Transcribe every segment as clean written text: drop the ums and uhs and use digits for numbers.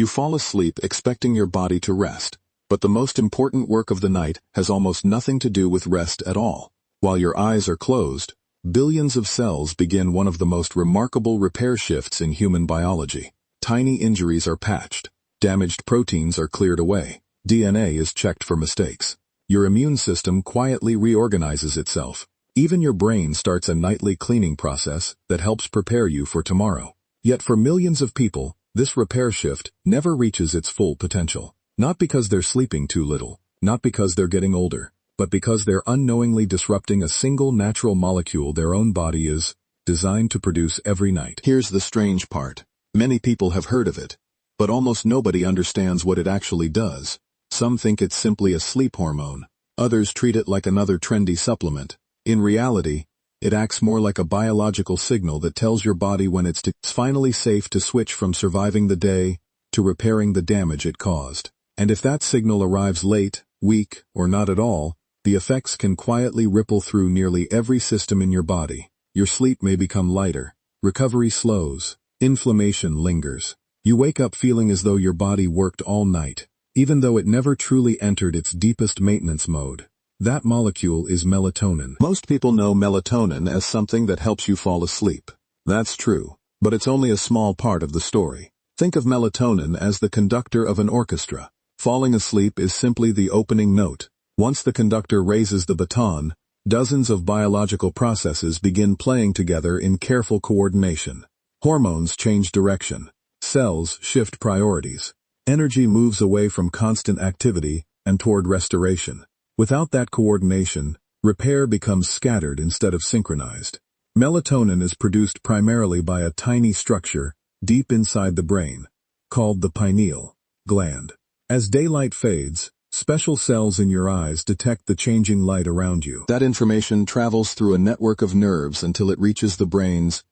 You fall asleep expecting your body to rest, but the most important work of the night has almost nothing to do with rest at all. While your eyes are closed, billions of cells begin one of the most remarkable repair shifts in human biology. Tiny injuries are patched, damaged proteins are cleared away, DNA is checked for mistakes. Your immune system quietly reorganizes itself. Even your brain starts a nightly cleaning process that helps prepare you for tomorrow. Yet for millions of people, this repair shift never reaches its full potential. Not because they're sleeping too little, not because they're getting older, but because they're unknowingly disrupting a single natural molecule their own body is designed to produce every night. Here's the strange part. Many people have heard of it, but almost nobody understands what it actually does. Some think it's simply a sleep hormone. Others treat it like another trendy supplement. In reality, it acts more like a biological signal that tells your body when it's finally safe to switch from surviving the day to repairing the damage it caused. And if that signal arrives late, weak, or not at all, the effects can quietly ripple through nearly every system in your body. Your sleep may become lighter, recovery slows, inflammation lingers. You wake up feeling as though your body worked all night, even though it never truly entered its deepest maintenance mode. That molecule is melatonin. Most people know melatonin as something that helps you fall asleep. That's true, but it's only a small part of the story. Think of melatonin as the conductor of an orchestra. Falling asleep is simply the opening note. Once the conductor raises the baton, dozens of biological processes begin playing together in careful coordination. Hormones change direction. Cells shift priorities. Energy moves away from constant activity and toward restoration. Without that coordination, repair becomes scattered instead of synchronized. Melatonin is produced primarily by a tiny structure deep inside the brain, called the pineal gland. As daylight fades, special cells in your eyes detect the changing light around you. That information travels through a network of nerves until it reaches the brain's,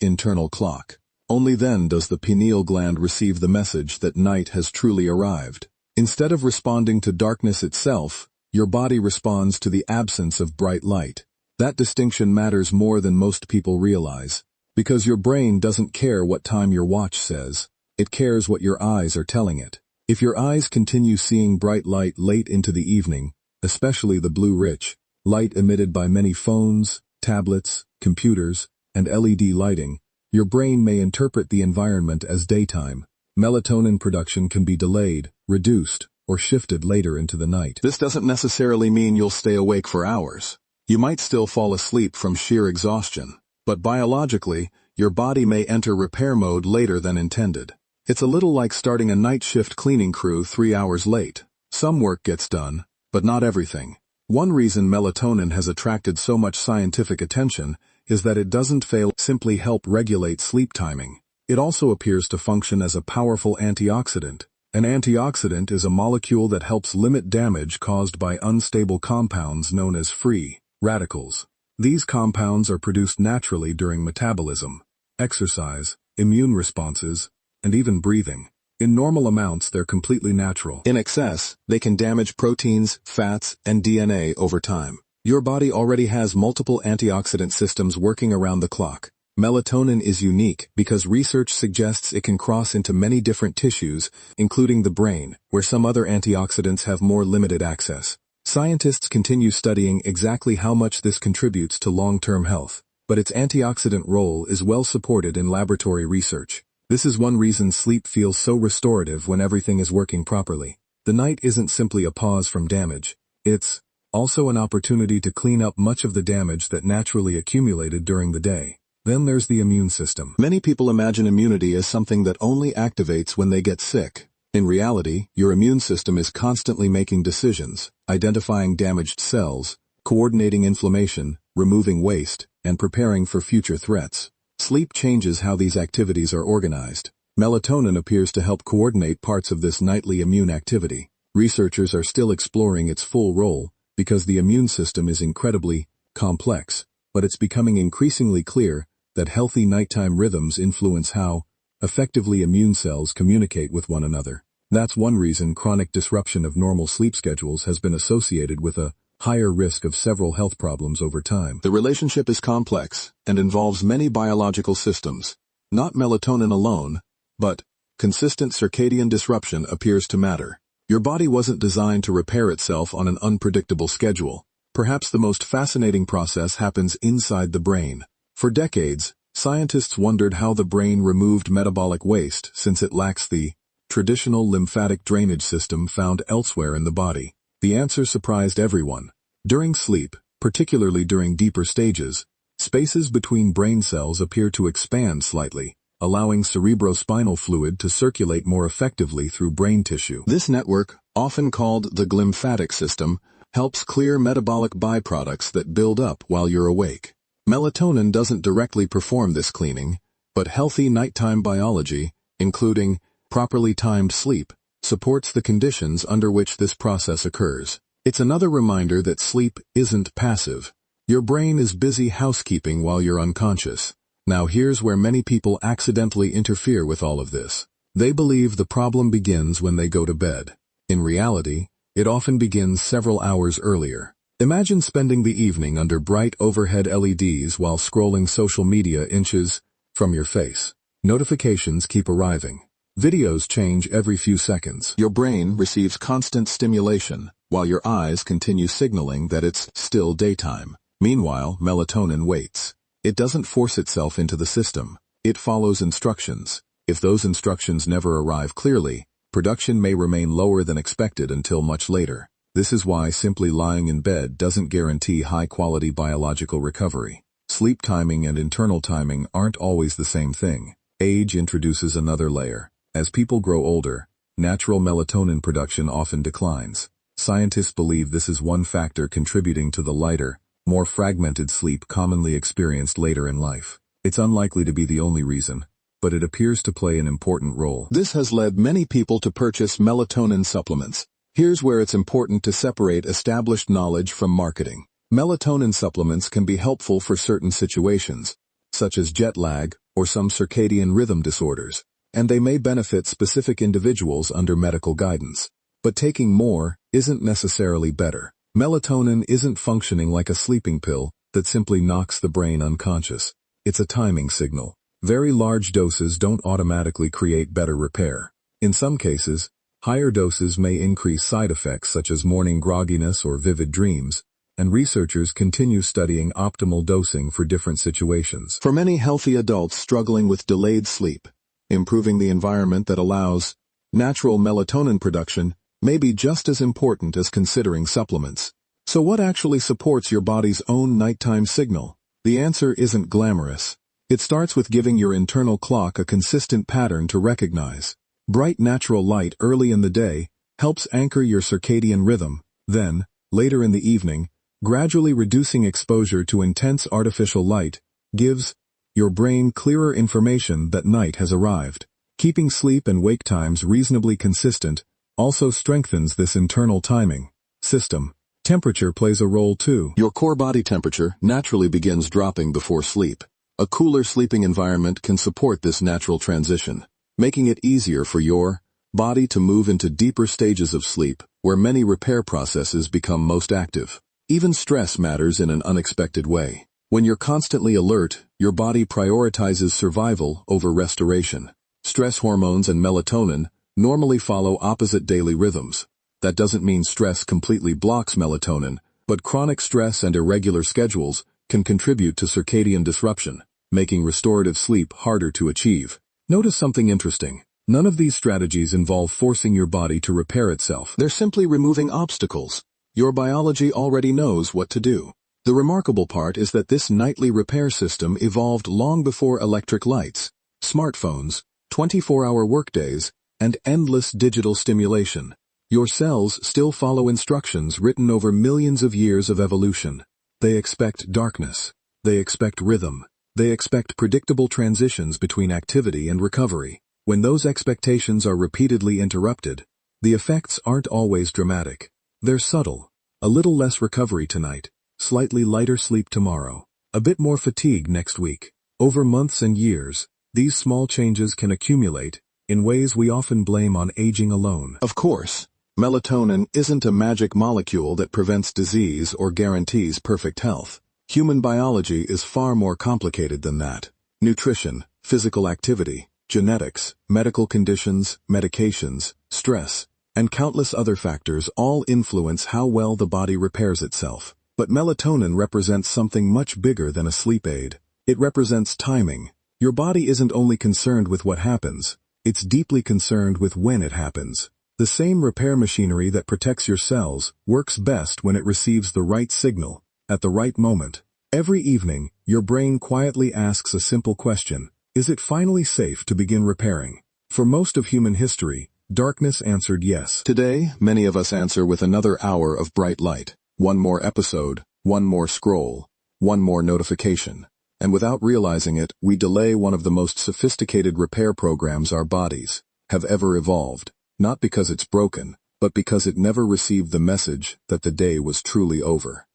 internal clock. Only then does the pineal gland receive the message that night has truly arrived. Instead of responding to darkness itself, your body responds to the absence of bright light. That distinction matters more than most people realize, because your brain doesn't care what time your watch says, it cares what your eyes are telling it. If your eyes continue seeing bright light late into the evening, especially the blue-rich light emitted by many phones, tablets, computers, and LED lighting, your brain may interpret the environment as daytime. Melatonin production can be delayed, reduced, or shifted later into the night. This doesn't necessarily mean you'll stay awake for hours. You might still fall asleep from sheer exhaustion, but biologically, your body may enter repair mode later than intended. It's a little like starting a night shift cleaning crew 3 hours late. Some work gets done, but not everything. One reason melatonin has attracted so much scientific attention is that it doesn't fail to simply help regulate sleep timing. It also appears to function as a powerful antioxidant. An antioxidant is a molecule that helps limit damage caused by unstable compounds known as free radicals. These compounds are produced naturally during metabolism, exercise, immune responses, and even breathing. In normal amounts, they're completely natural. In excess, they can damage proteins, fats, and DNA over time. Your body already has multiple antioxidant systems working around the clock. Melatonin is unique because research suggests it can cross into many different tissues, including the brain, where some other antioxidants have more limited access. Scientists continue studying exactly how much this contributes to long-term health, but its antioxidant role is well supported in laboratory research. This is one reason sleep feels so restorative when everything is working properly. The night isn't simply a pause from damage. It's also an opportunity to clean up much of the damage that naturally accumulated during the day. Then there's the immune system. Many people imagine immunity as something that only activates when they get sick. In reality, your immune system is constantly making decisions, identifying damaged cells, coordinating inflammation, removing waste, and preparing for future threats. Sleep changes how these activities are organized. Melatonin appears to help coordinate parts of this nightly immune activity. Researchers are still exploring its full role because the immune system is incredibly complex, but it's becoming increasingly clear that healthy nighttime rhythms influence how effectively immune cells communicate with one another. That's one reason chronic disruption of normal sleep schedules has been associated with a higher risk of several health problems over time. The relationship is complex and involves many biological systems, not melatonin alone, but consistent circadian disruption appears to matter. Your body wasn't designed to repair itself on an unpredictable schedule. Perhaps the most fascinating process happens inside the brain. For decades, scientists wondered how the brain removed metabolic waste since it lacks the traditional lymphatic drainage system found elsewhere in the body. The answer surprised everyone. During sleep, particularly during deeper stages, spaces between brain cells appear to expand slightly, allowing cerebrospinal fluid to circulate more effectively through brain tissue. This network, often called the glymphatic system, helps clear metabolic byproducts that build up while you're awake. Melatonin doesn't directly perform this cleaning, but healthy nighttime biology, including properly timed sleep, supports the conditions under which this process occurs. It's another reminder that sleep isn't passive. Your brain is busy housekeeping while you're unconscious. Now here's where many people accidentally interfere with all of this. They believe the problem begins when they go to bed. In reality, it often begins several hours earlier. Imagine spending the evening under bright overhead LEDs while scrolling social media inches from your face. Notifications keep arriving. Videos change every few seconds. Your brain receives constant stimulation, while your eyes continue signaling that it's still daytime. Meanwhile, melatonin waits. It doesn't force itself into the system. It follows instructions. If those instructions never arrive clearly, production may remain lower than expected until much later. This is why simply lying in bed doesn't guarantee high-quality biological recovery. Sleep timing and internal timing aren't always the same thing. Age introduces another layer. As people grow older, natural melatonin production often declines. Scientists believe this is one factor contributing to the lighter, more fragmented sleep commonly experienced later in life. It's unlikely to be the only reason, but it appears to play an important role. This has led many people to purchase melatonin supplements. Here's where it's important to separate established knowledge from marketing. Melatonin supplements can be helpful for certain situations, such as jet lag or some circadian rhythm disorders, and they may benefit specific individuals under medical guidance. But taking more isn't necessarily better. Melatonin isn't functioning like a sleeping pill that simply knocks the brain unconscious. It's a timing signal. Very large doses don't automatically create better repair. In some cases, higher doses may increase side effects such as morning grogginess or vivid dreams, and researchers continue studying optimal dosing for different situations. For many healthy adults struggling with delayed sleep, improving the environment that allows natural melatonin production may be just as important as considering supplements. So what actually supports your body's own nighttime signal? The answer isn't glamorous. It starts with giving your internal clock a consistent pattern to recognize. Bright natural light early in the day helps anchor your circadian rhythm. Then, later in the evening, gradually reducing exposure to intense artificial light gives your brain clearer information that night has arrived. Keeping sleep and wake times reasonably consistent also strengthens this internal timing system. Temperature plays a role too. Your core body temperature naturally begins dropping before sleep. A cooler sleeping environment can support this natural transition, making it easier for your body to move into deeper stages of sleep where many repair processes become most active. Even stress matters in an unexpected way. When you're constantly alert, your body prioritizes survival over restoration. Stress hormones and melatonin normally follow opposite daily rhythms. That doesn't mean stress completely blocks melatonin, but chronic stress and irregular schedules can contribute to circadian disruption, making restorative sleep harder to achieve. Notice something interesting. None of these strategies involve forcing your body to repair itself. They're simply removing obstacles. Your biology already knows what to do. The remarkable part is that this nightly repair system evolved long before electric lights, smartphones, 24-hour workdays, and endless digital stimulation. Your cells still follow instructions written over millions of years of evolution. They expect darkness. They expect rhythm. They expect predictable transitions between activity and recovery. When those expectations are repeatedly interrupted, the effects aren't always dramatic. They're subtle. A little less recovery tonight, slightly lighter sleep tomorrow, a bit more fatigue next week. Over months and years, these small changes can accumulate in ways we often blame on aging alone. Of course, melatonin isn't a magic molecule that prevents disease or guarantees perfect health. Human biology is far more complicated than that. Nutrition, physical activity, genetics, medical conditions, medications, stress, and countless other factors all influence how well the body repairs itself. But melatonin represents something much bigger than a sleep aid. It represents timing. Your body isn't only concerned with what happens, it's deeply concerned with when it happens. The same repair machinery that protects your cells works best when it receives the right signal, at the right moment. Every evening, your brain quietly asks a simple question: is it finally safe to begin repairing? For most of human history, darkness answered yes. Today, many of us answer with another hour of bright light. One more episode, one more scroll, one more notification. And without realizing it, we delay one of the most sophisticated repair programs our bodies have ever evolved. Not because it's broken, but because it never received the message that the day was truly over.